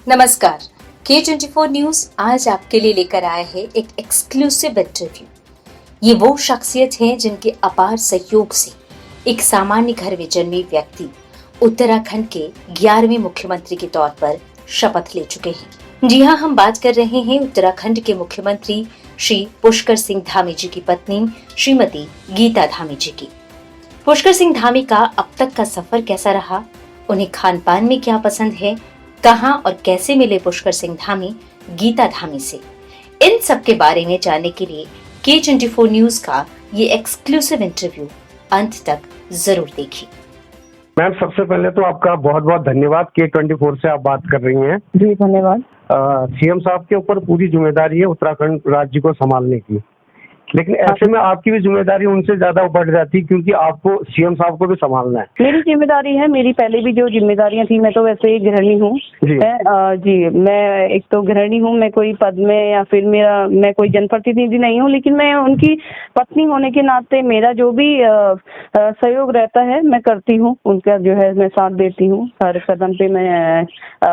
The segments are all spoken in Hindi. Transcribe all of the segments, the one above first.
नमस्कार। K24 न्यूज आज आपके लिए लेकर आया है एक एक्सक्लूसिव इंटरव्यू। ये वो शख्सियत हैं जिनके अपार सहयोग से एक सामान्य घर में जन्मे व्यक्ति उत्तराखंड के 11वें मुख्यमंत्री के तौर पर शपथ ले चुके हैं। जी हाँ, हम बात कर रहे हैं उत्तराखंड के मुख्यमंत्री श्री पुष्कर सिंह धामी जी की पत्नी श्रीमती गीता धामी जी की। पुष्कर सिंह धामी का अब तक का सफर कैसा रहा, उन्हें खान पान में क्या पसंद है, कहां और कैसे मिले पुष्कर सिंह धामी गीता धामी से, इन सब के बारे में जानने के लिए K24 न्यूज का ये एक्सक्लूसिव इंटरव्यू अंत तक जरूर देखिए। मैम, सबसे पहले तो आपका बहुत बहुत धन्यवाद। K24 से आप बात कर रही हैं। जी धन्यवाद। सीएम साहब के ऊपर पूरी जिम्मेदारी है उत्तराखंड राज्य को संभालने की, लेकिन ऐसे में आपकी भी जिम्मेदारी उनसे ज्यादा बढ़ जाती है क्योंकि आपको सीएम साहब को भी संभालना है। मेरी जिम्मेदारी है, मेरी पहले भी जो जिम्मेदारियां थी, मैं तो वैसे ही गृहिणी हूँ। मैं एक तो गृहिणी हूँ, मैं कोई पद में या फिर मैं कोई जनप्रतिनिधि नहीं हूँ, लेकिन मैं उनकी पत्नी होने के नाते मेरा जो भी सहयोग रहता है मैं करती हूँ। उनका जो है मैं साथ देती हूँ, हर कदम पे मैं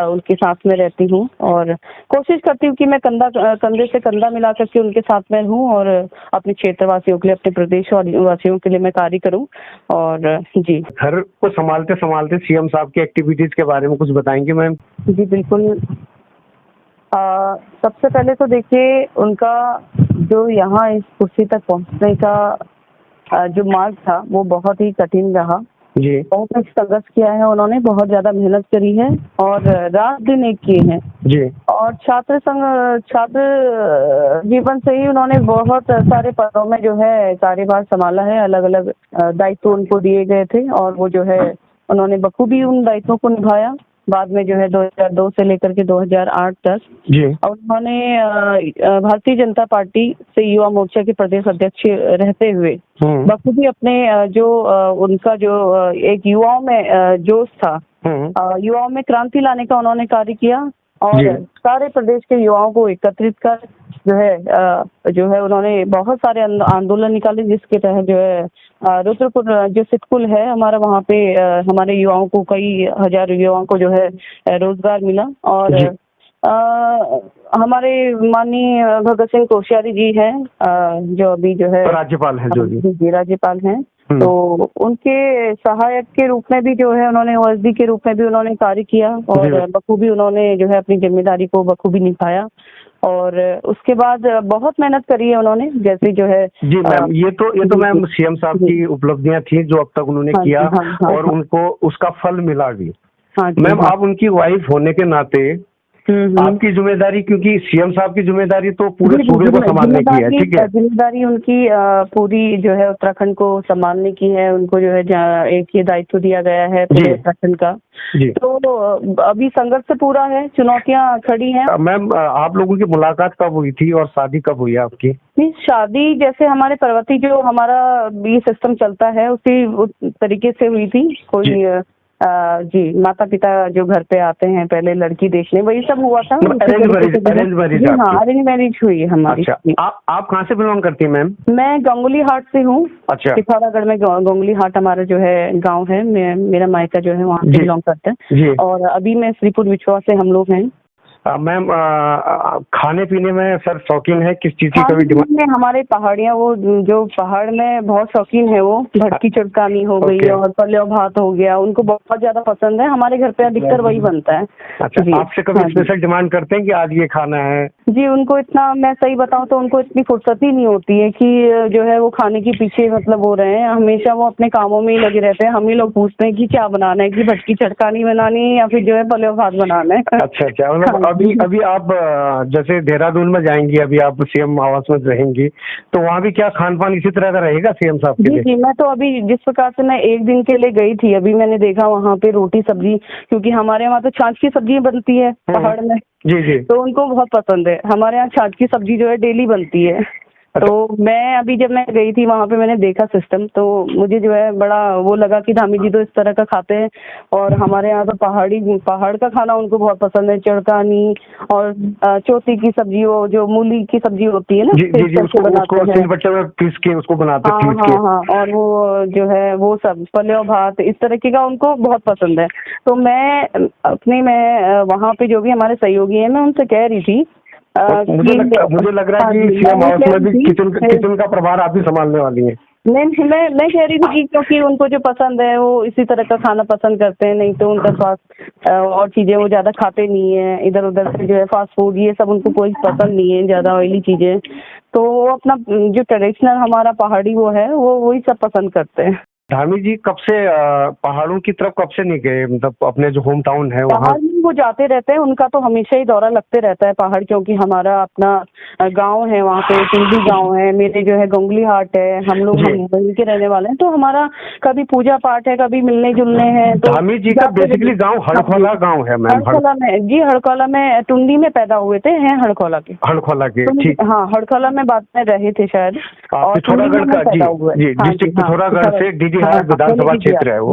उनके साथ में रहती हूँ और कोशिश करती हूँ कि मैं कंधे से कंधा मिला करके उनके साथ में हूँ और अपने क्षेत्रवासियों के लिए, अपने प्रदेश वासियों के लिए मैं कार्य करूं। और जी, घर को संभालते संभालते सीएम साहब की एक्टिविटीज के बारे में कुछ बताएंगे मैम? जी बिल्कुल। सबसे पहले तो देखिए, उनका जो यहाँ इस कुर्सी तक पहुंचने का जो मार्ग था वो बहुत ही कठिन रहा। जी, बहुत संघर्ष किया है उन्होंने, बहुत ज्यादा मेहनत करी है और रात दिन एक किए हैं। जी, और छात्र जीवन से ही उन्होंने बहुत सारे पदों में जो है कार्यभार संभाला है। अलग अलग दायित्व उनको दिए गए थे और वो जो है उन्होंने बखूबी उन दायित्वों को निभाया। बाद में जो है 2002 से लेकर के 2008 तक जी, और उन्होंने भारतीय जनता पार्टी से युवा मोर्चा के प्रदेश अध्यक्ष रहते हुए बखूबी अपने उनका जो एक युवाओं में जोश था, युवाओं में क्रांति लाने का उन्होंने कार्य किया और सारे प्रदेश के युवाओं को एकत्रित कर जो है उन्होंने बहुत सारे आंदोलन निकाले, जिसके तहत जो है रुद्रपुर जो सिटकुल है हमारा, वहाँ पे हमारे युवाओं को, कई हजार युवाओं को जो है रोजगार मिला। और हमारे माननीय भगत सिंह कोश्यारी जी हैं, जो अभी जो है राज्यपाल हैं, जी राज्यपाल हैं, तो उनके सहायक के रूप में भी जो है उन्होंने ओएसडी के रूप में भी उन्होंने कार्य किया और बखूबी उन्होंने जो है अपनी जिम्मेदारी को बखूबी निभाया। और उसके बाद बहुत मेहनत करी है उन्होंने, जैसे जो है। जी मैम, ये तो मैम सीएम साहब की उपलब्धियां थी जो अब तक उन्होंने किया और उनको उसका फल मिला भी। मैम, आप उनकी वाइफ होने के नाते आपकी जिम्मेदारी, क्योंकि सीएम साहब की जिम्मेदारी तो पूरे सूबे को संभालने की है, ठीक है? जिम्मेदारी उनकी पूरी जो है उत्तराखंड को संभालने की है। उनको जो है एक ये दायित्व दिया गया है पूरे उत्तराखंड का। तो अभी संघर्ष से पूरा है, चुनौतियां खड़ी हैं। मैम, आप लोगों की मुलाकात कब हुई थी और शादी कब हुई आपकी? शादी जैसे हमारे पर्वती जो हमारा ये सिस्टम चलता है उसी तरीके से हुई थी। कोई जी माता पिता जो घर पे आते हैं पहले लड़की देखने, वही सब हुआ था। अरेंज मैरिज हुई है हमारी। अच्छा, आप कहाँ से बिलोंग करती हैं मैम? मैं गंगोली हाट से हूँ। अच्छा, पिथौरागढ़ में गंगोली हाट हमारा जो है गांव है, मेरा मायका जो है वहाँ से बिलोंग करता है। और अभी मैं श्रीपुर विछवा से हम लोग हैं। मैम, खाने पीने में सर शौकीन है किस चीज की? कभी डिमांड? हमारे पहाड़ियाँ, वो जो पहाड़ में बहुत शौकीन है, वो भटकी चटकानी हो गई और पलेव भात हो गया, उनको बहुत ज्यादा पसंद है। हमारे घर पे अधिकतर वही बनता है। अच्छा, आपसे कभी स्पेशल डिमांड करते हैं कि आज ये खाना है? जी, उनको इतना, मैं सही बताऊं तो उनको इतनी फुर्सत ही नहीं होती है कि जो है वो खाने के पीछे मतलब हो रहे हैं। हमेशा वो अपने कामों में ही लगे रहते हैं। हम ही लोग पूछते हैं कि क्या बनाना है, कि भटकी चटकानी बनानी है या फिर जो है पलेव भात बनाना है। अच्छा, मतलब अभी आप जैसे देहरादून में जाएंगी, अभी आप सीएम आवास में रहेंगी, तो वहाँ भी क्या खान पान इसी तरह का रहेगा सीएम साहब के लिए? जी, मैं तो अभी जिस प्रकार से मैं एक दिन के लिए गई थी, अभी मैंने देखा वहाँ पे रोटी सब्जी, क्योंकि हमारे वहाँ तो छाछ की सब्जी बनती है पहाड़ में। जी, तो उनको बहुत पसंद है। हमारे यहाँ छाछ की सब्जी जो है डेली बनती है। तो मैं अभी जब मैं गई थी वहाँ पे मैंने देखा सिस्टम, तो मुझे जो है बड़ा वो लगा कि धामी जी तो इस तरह का खाते हैं। और हमारे यहाँ तो पहाड़ का खाना उनको बहुत पसंद है, चड़कानी और चौथी की सब्जी, वो जो मूली की सब्जी होती है ना, उसको सिलबट्टे में पीस के उसको बनाते हैं। हाँ, और वो जो है वो सब पलेव भात इस तरीके का उनको बहुत पसंद है। तो मैं वहाँ पे जो भी हमारे सहयोगी हैं मैं उनसे कह रही थी, मुझे लग रहा है कि सीएम हाउस में भी किचन का प्रभार आप ही संभालने वाली हैं। नहीं, मैं कह रही थी कि क्योंकि उनको जो पसंद है वो इसी तरह का खाना पसंद करते हैं, नहीं तो उनका स्वास्थ्य और चीजें वो ज्यादा खाते नहीं है, इधर उधर से जो है फास्ट फूड ये सब उनको कोई पसंद नहीं है, ज्यादा ऑयली चीजें। तो वो अपना जो ट्रेडिशनल हमारा पहाड़ी वो है वो वही सब पसंद करते हैं। धामी जी कब से पहाड़ों की तरफ कब से नहीं गए, मतलब अपने जो होम टाउन है वहाँ? वो जाते रहते हैं, उनका तो हमेशा ही दौरा लगते रहता है पहाड़, क्योंकि हमारा अपना गांव है वहाँ पे, टिंडी गांव है, मेरे जो है गोंगली हाट है, हम वहीं के रहने वाले हैं। तो हमारा कभी पूजा पाठ है, कभी मिलने जुलने हैं। तो धामी जी का बेसिकली गाँव हड़खोला गाँव है मैम? हड़खोला में जी, हड़खोला में टुंडी में पैदा हुए थे, हैं हड़खोला के। ठीक, हाँ, हड़खोला में बाद में रहे थे शायद। और पिथौरागढ़ का डिस्ट्रिक्ट पिथौरागढ़ से डीडीहार विधानसभा क्षेत्र है वो।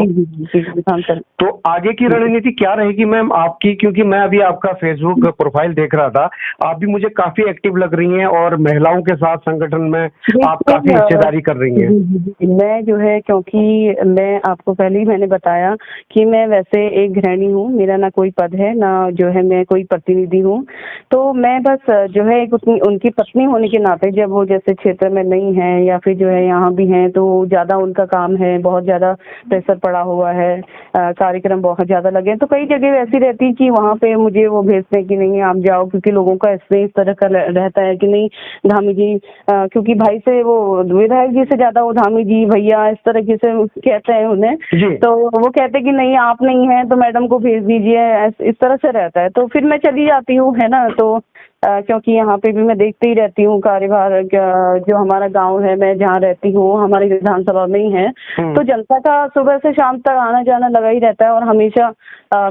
तो आगे की रणनीति क्या रहेगी मैम आपकी, क्योंकि मैं अभी आपका फेसबुक प्रोफाइल देख रहा था, आप भी मुझे काफी एक्टिव लग रही हैं और महिलाओं के साथ संगठन में आप काफी हिस्सेदारी कर रही हैं। मैं जो है, क्योंकि मैं आपको पहले ही मैंने बताया कि मैं वैसे एक गृहिणी हूँ, मेरा ना कोई पद है ना जो है मैं कोई प्रतिनिधि हूँ। तो मैं बस जो है एक उनकी पत्नी होने के नाते, जब वो जैसे क्षेत्र में नहीं है या फिर जो है यहाँ भी हैं तो ज्यादा उनका काम है, बहुत ज्यादा प्रेशर पड़ा हुआ है, कार्यक्रम बहुत ज्यादा लगे हैं, तो कई जगह ऐसी रहती है कि वहाँ पे मुझे वो भेजते हैं कि नहीं आप जाओ, क्योंकि लोगों का ऐसे इस तरह का रहता है कि नहीं धामी जी, क्योंकि भाई से वो विधायक जी से ज्यादा वो धामी जी भैया इस तरह से कहते हैं उन्हें। तो वो कहते हैं कि नहीं आप नहीं है तो मैडम को भेज दीजिए, इस तरह से रहता है। तो फिर मैं चली जाती हूँ, है ना। तो क्योंकि यहाँ पे भी मैं देखती ही रहती हूँ कार्यभार, जो हमारा गांव है मैं जहाँ रहती हूँ हमारी विधानसभा में ही है, तो जनता का सुबह से शाम तक आना जाना लगा ही रहता है। और हमेशा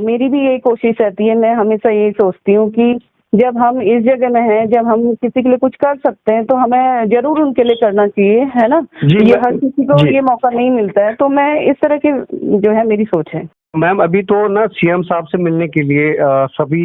मेरी भी यही कोशिश रहती है, मैं हमेशा यही सोचती हूँ कि जब हम इस जगह में हैं, जब हम किसी के लिए कुछ कर सकते हैं तो हमें जरूर उनके लिए करना चाहिए, है ना। ये हर किसी को ये मौका नहीं मिलता है, तो मैं इस तरह की जो है मेरी सोच है। मैम अभी तो ना सीएम साहब से मिलने के लिए सभी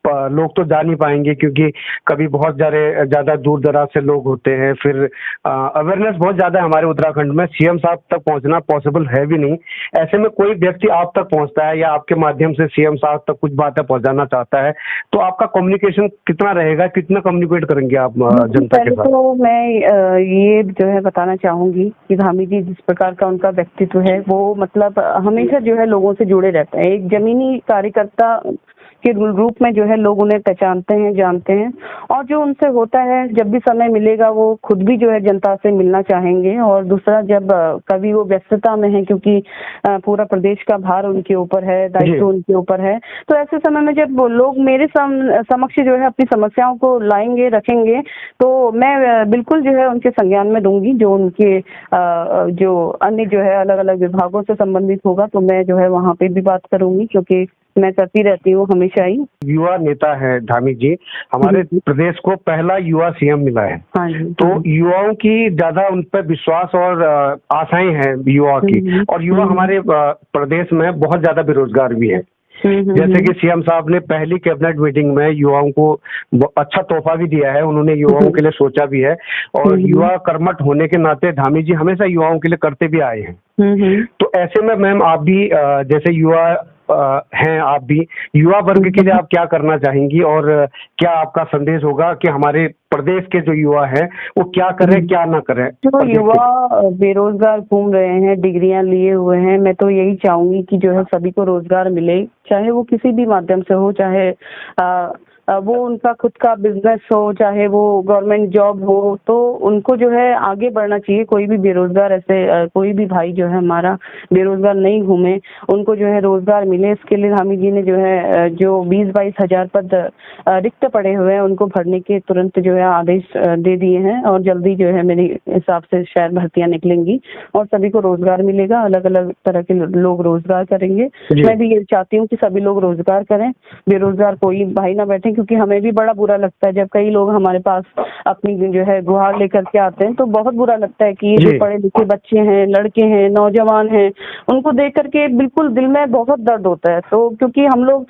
लोग तो जा नहीं पाएंगे, क्योंकि कभी बहुत ज्यादा दूर दराज से लोग होते हैं, फिर अवेयरनेस बहुत ज्यादा है हमारे उत्तराखंड में, सीएम साहब तक पहुंचना पॉसिबल है भी नहीं। ऐसे में कोई व्यक्ति आप तक पहुंचता है या आपके माध्यम से सीएम साहब तक कुछ बातें पहुंचाना चाहता है, तो आपका कम्युनिकेशन कितना रहेगा, कितना कम्युनिकेट करेंगे आप जनता के साथ? तो मैं ये जो है बताना चाहूंगी कि धामी जी जिस प्रकार का उनका व्यक्तित्व है वो मतलब हमेशा जो है लोगों से जुड़े रहते हैं, एक जमीनी कार्यकर्ता के रूप में जो है लोग उन्हें पहचानते हैं, जानते हैं। और जो उनसे होता है, जब भी समय मिलेगा वो खुद भी जो है जनता से मिलना चाहेंगे। और दूसरा, जब कभी वो व्यस्तता में है, क्योंकि पूरा प्रदेश का भार उनके ऊपर है, दायित्व उनके ऊपर है, तो ऐसे समय में जब वो लोग मेरे समक्ष जो है अपनी समस्याओं को लाएंगे, रखेंगे, तो मैं बिल्कुल जो है उनके संज्ञान में दूंगी। जो उनके जो अन्य जो है अलग अलग विभागों से संबंधित होगा तो मैं जो है वहाँ पे भी बात करूंगी, क्योंकि मैं करती रहती हूँ हमेशा ही। युवा नेता है धामी जी, हमारे प्रदेश को पहला युवा सीएम मिला है। हाँ जी। तो युवाओं की ज्यादा उन पर विश्वास और आशाएं हैं युवा की, और युवा हमारे प्रदेश में बहुत ज्यादा बेरोजगार भी है। जैसे कि सीएम साहब ने पहली कैबिनेट मीटिंग में युवाओं को अच्छा तोहफा भी दिया है, उन्होंने युवाओं के लिए सोचा भी है, और युवा कर्मठ होने के नाते धामी जी हमेशा युवाओं के लिए करते भी आए हैं। तो ऐसे में मैम आप भी जैसे युवा हैं, आप भी युवा वर्ग के लिए आप क्या करना चाहेंगी, और क्या आपका संदेश होगा कि हमारे प्रदेश के जो युवा हैं वो क्या करें क्या ना करें? जो युवा बेरोजगार घूम रहे हैं, डिग्रियां लिए हुए हैं, मैं तो यही चाहूंगी कि जो है सभी को रोजगार मिले, चाहे वो किसी भी माध्यम से हो, चाहे वो उनका खुद का बिजनेस हो, चाहे वो गवर्नमेंट जॉब हो, तो उनको जो है आगे बढ़ना चाहिए। कोई भी बेरोजगार ऐसे कोई भी भाई जो है हमारा बेरोजगार नहीं घूमे, उनको जो है रोजगार मिले। इसके लिए धामी जी ने जो है जो 20-22 हजार पद रिक्त पड़े हुए हैं उनको भरने के तुरंत जो है आदेश दे दिए हैं, और जल्दी जो है मेरे हिसाब से शायद भर्तियां निकलेंगी और सभी को रोजगार मिलेगा। अलग अलग तरह के लोग रोजगार करेंगे। मैं भी ये चाहती हूँ कि सभी लोग रोजगार करें, बेरोजगार कोई भाई ना बैठे, क्योंकि हमें भी बड़ा बुरा लगता है जब कई लोग हमारे पास अपनी जो है गुहार लेकर के आते हैं, तो बहुत बुरा लगता है कि ये जो पढ़े लिखे बच्चे हैं, लड़के हैं, नौजवान हैं, उनको देख करके बिल्कुल दिल में बहुत दर्द होता है। तो क्योंकि हम लोग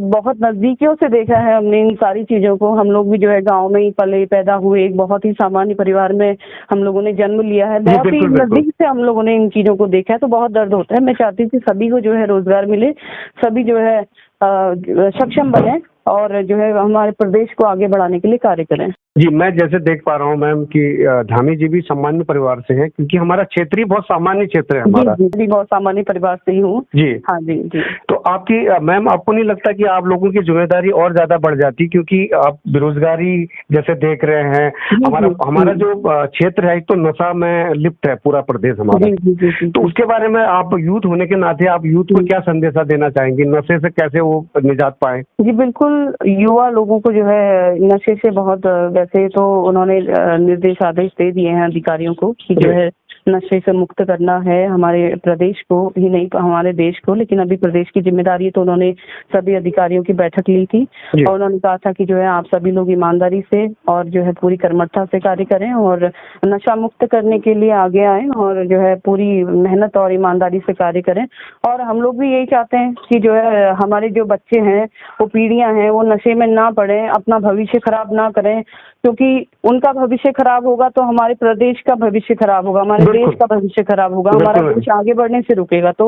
बहुत नजदीकियों से देखा है हमने इन सारी चीजों को, हम लोग भी जो है गाँव में ही पले पैदा हुए, एक बहुत ही सामान्य परिवार में हम लोगों ने जन्म लिया है, बहुत ही नजदीक से हम लोगों ने इन चीजों को देखा है, तो बहुत दर्द होता है। मैं चाहती हूँ कि सभी को जो है रोजगार मिले, सभी जो है सक्षम बने और जो है हमारे प्रदेश को आगे बढ़ाने के लिए कार्य करें। जी, मैं जैसे देख पा रहा हूँ मैम कि धामी जी भी सामान्य परिवार से हैं, क्योंकि हमारा क्षेत्र ही बहुत सामान्य क्षेत्र है हमारा। जी, बहुत सामान्य परिवार से ही हूँ जी। हाँ जी जी। तो आपकी मैम, आपको नहीं लगता कि आप लोगों की जिम्मेदारी और ज्यादा बढ़ जाती, क्योंकि आप बेरोजगारी जैसे देख रहे हैं, हमारा जो क्षेत्र है तो नशा में लिप्त है पूरा प्रदेश हमारा। तो उसके बारे में आप यूथ होने के नाते आप यूथ को क्या संदेशा देना चाहेंगे, नशे से कैसे वो निजात पाए? जी बिल्कुल, युवा लोगों को जो है नशे से बहुत, वैसे तो उन्होंने निर्देश आदेश दे दिए हैं अधिकारियों को कि जो है नशे से मुक्त करना है हमारे प्रदेश को ही नहीं हमारे देश को, लेकिन अभी प्रदेश की जिम्मेदारी है तो उन्होंने सभी अधिकारियों की बैठक ली थी और उन्होंने कहा था कि जो है आप सभी लोग ईमानदारी से और जो है पूरी कर्मठता से कार्य करें और नशा मुक्त करने के लिए आगे आए और जो है पूरी मेहनत और ईमानदारी से कार्य करें। और हम लोग भी यही चाहते हैं कि जो है हमारे जो बच्चे हैं, वो पीढ़ियां हैं, वो नशे में ना पड़े, अपना भविष्य खराब ना करें, क्योंकि उनका भविष्य खराब होगा तो हमारे प्रदेश का भविष्य खराब होगा, हमारे देश का भविष्य खराब होगा, हमारा देश आगे बढ़ने से रुकेगा। तो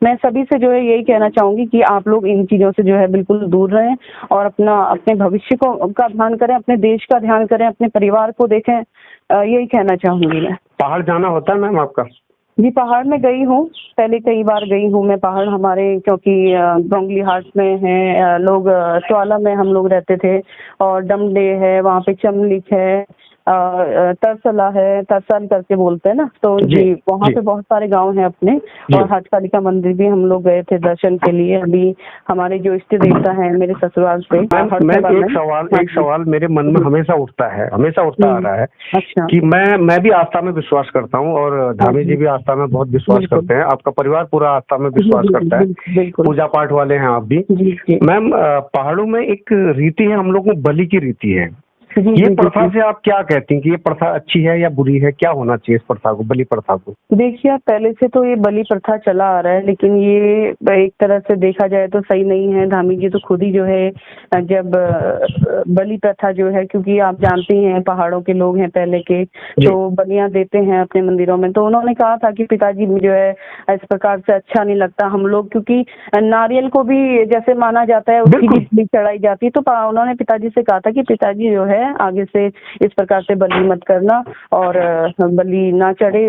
मैं सभी से जो है यही कहना चाहूंगी कि आप लोग इन चीजों से जो है बिल्कुल दूर रहें और अपने भविष्य का ध्यान करें, अपने देश का ध्यान करें, अपने परिवार को देखें, यही कहना चाहूंगी मैं। पहाड़ जाना होता है मैम आपका? जी, पहाड़ में गई हूँ, पहले कई बार गई हूँ मैं पहाड़, हमारे क्योंकि गोंगली हाट में है लोग, स्वाला में हम लोग रहते थे और डमडे है, वहाँ पे चमलिक है, तरसला है, तरसल करके बोलते हैं ना, तो जी वहाँ पे बहुत सारे गांव हैं अपने, और हटकालिका मंदिर भी हम लोग गए थे दर्शन के लिए। अभी हमारे जो इष्ट देवता है मेरे ससुराल से। मैं एक सवाल मेरे मन में हमेशा उठता आ रहा है। अच्छा। कि मैं भी आस्था में विश्वास करता हूँ और धामी जी भी आस्था में बहुत विश्वास करते हैं, आपका परिवार पूरा आस्था में विश्वास करता है, पूजा पाठ वाले हैं आप भी। मैम, पहाड़ों में एक रीति है, हम लोग को बलि की रीति है, ये प्रथा से आप क्या कहती हैं कि ये प्रथा अच्छी है या बुरी है? क्या होना चाहिए इस प्रथा को, बलि प्रथा को? देखिए, पहले से तो ये बलि प्रथा चला आ रहा है, लेकिन ये एक तरह से देखा जाए तो सही नहीं है। धामी जी तो खुद ही जो है जब बलि प्रथा जो है, क्योंकि आप जानती हैं पहाड़ों के लोग हैं पहले के, तो बलियां देते हैं अपने मंदिरों में, तो उन्होंने कहा था कि पिताजी जो है इस प्रकार से अच्छा नहीं लगता हम लोग, क्योंकि नारियल को भी जैसे माना जाता है उसकी भी चढ़ाई जाती है, तो उन्होंने पिताजी से कहा था कि पिताजी जो है आगे से इस प्रकार से बलि मत करना और बलि ना चढ़े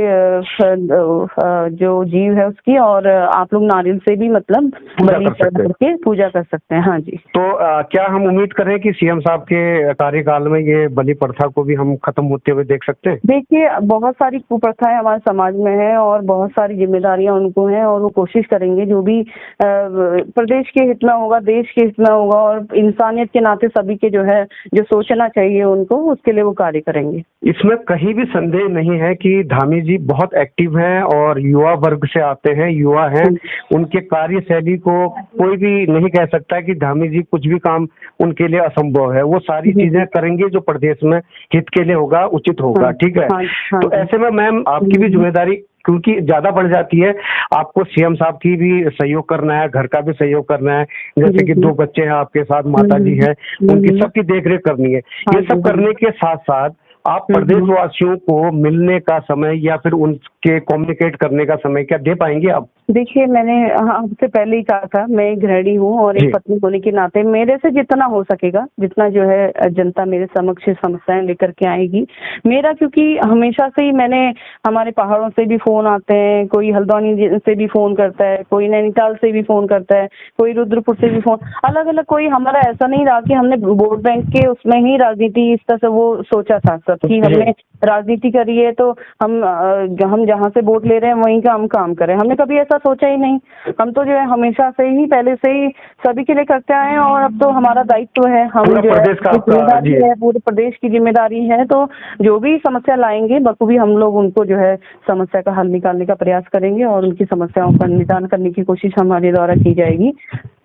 जो जीव है उसकी, और आप लोग नारियल से भी मतलब बलि चढ़ा करके पूजा कर सकते हैं। हाँ जी। तो क्या हम उम्मीद करें कि सीएम साहब के कार्यकाल में ये बलि प्रथा को भी हम खत्म होते हुए देख सकते हैं? देखिए, बहुत सारी कुप्रथाएं हमारे समाज में है और बहुत सारी जिम्मेदारियां उनको हैं और वो कोशिश करेंगे जो भी प्रदेश के हित में होगा, देश के हित में होगा और इंसानियत के नाते सभी के जो है जो सोचना चाहिए उनको, उसके लिए वो कार्य करेंगे। इसमें कहीं भी संदेह नहीं है कि धामी जी बहुत एक्टिव हैं और युवा वर्ग से आते हैं, युवा हैं, उनके कार्यशैली को कोई भी नहीं कह सकता कि धामी जी कुछ भी काम उनके लिए असंभव है। वो सारी चीजें करेंगे जो प्रदेश में हित के लिए होगा, उचित होगा। ठीक है। तो ऐसे में मैम आपकी भी जिम्मेदारी क्योंकि ज्यादा बढ़ जाती है, आपको सीएम साहब की भी सहयोग करना है, घर का भी सहयोग करना है, जैसे कि 2 बच्चे हैं आपके साथ, माता जी है, उनकी सबकी देखरेख करनी है। ये सब करने के साथ साथ आप प्रदेशवासियों को मिलने का समय या फिर उनके कम्युनिकेट करने का समय क्या दे पाएंगे आप? देखिए, मैंने आपसे पहले ही कहा था, मैं गृहिणी हूँ और एक पत्नी होने के नाते मेरे से जितना हो सकेगा, जितना जो है जनता मेरे समक्ष समस्याएं लेकर के आएगी मेरा, क्योंकि हमेशा से ही मैंने, हमारे पहाड़ों से भी फोन आते हैं, कोई हल्द्वानी से भी फोन करता है, कोई नैनीताल से भी फोन करता है, कोई रुद्रपुर से भी फोन, अलग अलग। कोई हमारा ऐसा नहीं रहा कि हमने वोट बैंक के उसमें ही राजनीति इस तरह से वो सोचा था सब कि हमने राजनीति करी है तो हम जहाँ से वोट ले रहे हैं वहीं का हम काम करें। हमने कभी ऐसा सोचा ही नहीं। हम तो जो है हमेशा से ही पहले से ही सभी के लिए करते आए हैं और अब तो हमारा दायित्व है, हम जो है जिम्मेदारी है, पूरे प्रदेश की जिम्मेदारी है। तो जो भी समस्या लाएंगे बखूबी हम लोग उनको जो है समस्या का हल निकालने का प्रयास करेंगे और उनकी समस्याओं का निदान करने की कोशिश हमारे द्वारा की जाएगी।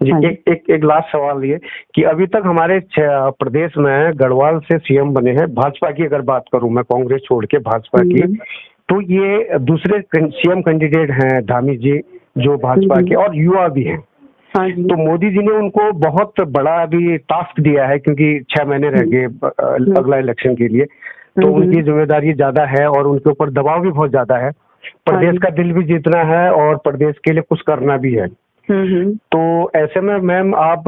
जी, एक लास्ट सवाल ये कि अभी तक हमारे प्रदेश में गढ़वाल से सीएम बने हैं, भाजपा की अगर बात करूं मैं, कांग्रेस छोड़ के भाजपा की, तो ये दूसरे सीएम कैंडिडेट हैं धामी जी जो भाजपा के और युवा भी हैं। तो मोदी जी ने उनको बहुत बड़ा अभी टास्क दिया है क्योंकि 6 महीने रह गए अगला इलेक्शन के लिए, तो उनकी जिम्मेदारी ज्यादा है और उनके ऊपर दबाव भी बहुत ज्यादा है। प्रदेश का दिल भी जीतना है और प्रदेश के लिए कुछ करना भी है। तो ऐसे में मैम आप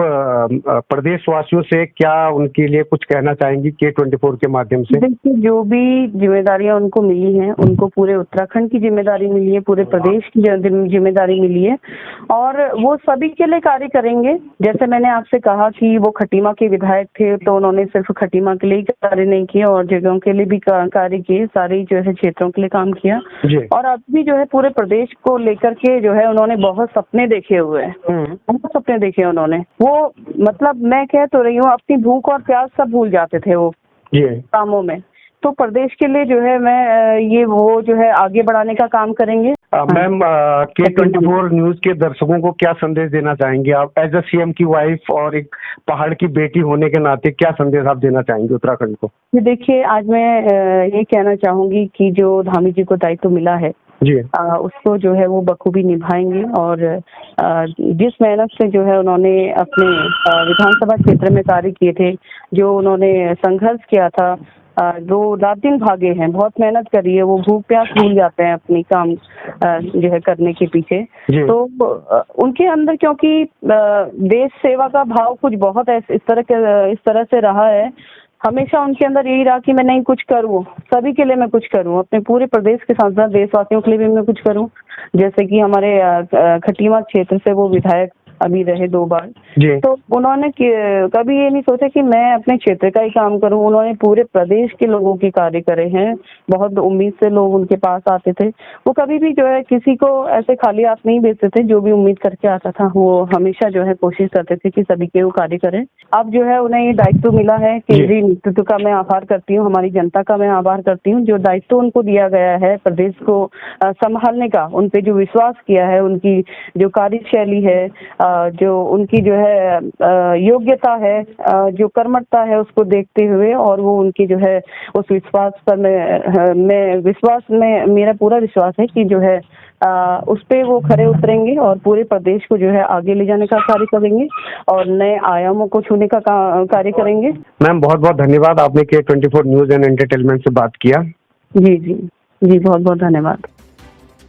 प्रदेशवासियों से क्या उनके लिए कुछ कहना चाहेंगी K24 के माध्यम से? देखिए, जो भी जिम्मेदारियां उनको मिली हैं, उनको पूरे उत्तराखंड की जिम्मेदारी मिली है, पूरे प्रदेश की जिम्मेदारी मिली है और वो सभी के लिए कार्य करेंगे। जैसे मैंने आपसे कहा कि वो खटीमा के विधायक थे तो उन्होंने सिर्फ खटीमा के लिए कार्य नहीं किया और जगहों के लिए भी कार्य किए, सारे जो है क्षेत्रों के लिए काम किया और अब भी जो है पूरे प्रदेश को लेकर के जो है उन्होंने बहुत सपने देखे हुए हैं, बहुत सपने देखे उन्होंने। वो मतलब मैं कह तो रही हूँ अपनी भूख और प्यास सब भूल जाते थे वो कामों में। तो प्रदेश के लिए जो है मैं ये वो जो है आगे बढ़ाने का काम करेंगे। मैम K24 न्यूज के दर्शकों को क्या संदेश देना चाहेंगे आप एज अ सीएम की वाइफ और एक पहाड़ की बेटी होने के नाते, क्या संदेश आप देना चाहेंगे उत्तराखंड को? देखिए, आज मैं ये कहना चाहूंगी कि जो धामी जी को दायित्व मिला है जी उसको जो है वो बखूबी निभाएंगे और जिस मेहनत से जो है उन्होंने अपने विधानसभा क्षेत्र में कार्य किए थे, जो उन्होंने संघर्ष किया था, जो रात दिन भागे हैं, बहुत मेहनत करी है, वो भूख प्यास भूल जाते हैं अपनी काम जो है करने के पीछे। तो उनके अंदर क्योंकि देश सेवा का भाव कुछ बहुत इस तरह से रहा है, हमेशा उनके अंदर यही रहा कि मैं नहीं कुछ करूँ, सभी के लिए मैं कुछ करूँ, अपने पूरे प्रदेश के साथ साथ देशवासियों के लिए भी मैं कुछ करूँ। जैसे कि हमारे खटीमा क्षेत्र से वो विधायक अभी रहे 2 बार, तो उन्होंने कभी ये नहीं सोचा कि मैं अपने क्षेत्र का ही काम करूं, उन्होंने पूरे प्रदेश के लोगों के कार्य करे हैं। बहुत उम्मीद से लोग उनके पास आते थे, वो कभी भी जो है किसी को ऐसे खाली हाथ नहीं भेजते थे। जो भी उम्मीद करके आता था वो हमेशा जो है कोशिश करते थे कि सभी के वो कार्य करें। अब जो है उन्हें ये दायित्व मिला है, केंद्रीय नेतृत्व का मैं आभार करती हूँ, हमारी जनता का मैं आभार करती हूँ। जो दायित्व उनको दिया गया है प्रदेश को संभालने का, उन पे जो विश्वास किया है, उनकी जो कार्यशैली है, जो उनकी जो है योग्यता है, जो कर्मठता है, उसको देखते हुए और वो उनकी जो है उस विश्वास पर मेरा पूरा विश्वास है कि जो है उस पे वो खरे उतरेंगे और पूरे प्रदेश को जो है आगे ले जाने का कार्य करेंगे और नए आयामों को छूने का कार्य करेंगे। मैम बहुत बहुत धन्यवाद, आपने K24 न्यूज एंड एंटरटेनमेंट से बात किया। जी जी जी, बहुत बहुत धन्यवाद।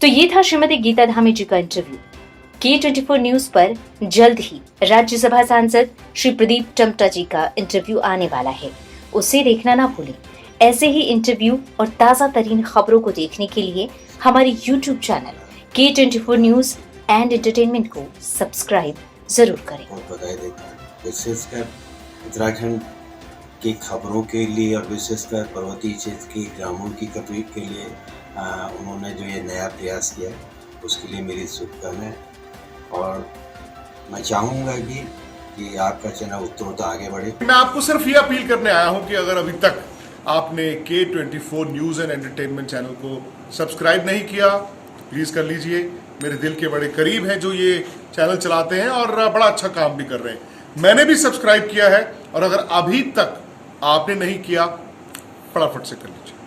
तो ये था श्रीमती गीता धामी जी का इंटरव्यू। K24 न्यूज पर जल्द ही राज्यसभा सांसद श्री प्रदीप टमटा जी का इंटरव्यू आने वाला है, उसे देखना ना भूलें। ऐसे ही इंटरव्यू और ताज़ा तरीन खबरों को देखने के लिए हमारे YouTube channel K24 news and entertainment को सब्सक्राइब जरूर करें। बधाई देता है विशेषकर उत्तराखंड की खबरों के लिए और विशेषकर पर्वतीय क्षेत्र के ग्रामों की कवरेज के लिए उन्होंने जो ये नया प्रयास किया उसके लिए मेरी शुभकामनाएं। और मैं चाहूँगा कि आपका चैनल उत्तरोत्तर आगे बढ़े। मैं आपको सिर्फ ये अपील करने आया हूँ कि अगर अभी तक आपने K24 news and entertainment channel को सब्सक्राइब नहीं किया तो प्लीज़ कर लीजिए। मेरे दिल के बड़े करीब हैं जो ये चैनल चलाते हैं और बड़ा अच्छा काम भी कर रहे हैं। मैंने भी सब्सक्राइब किया है और अगर अभी तक आपने नहीं किया फटाफट से कर लीजिए।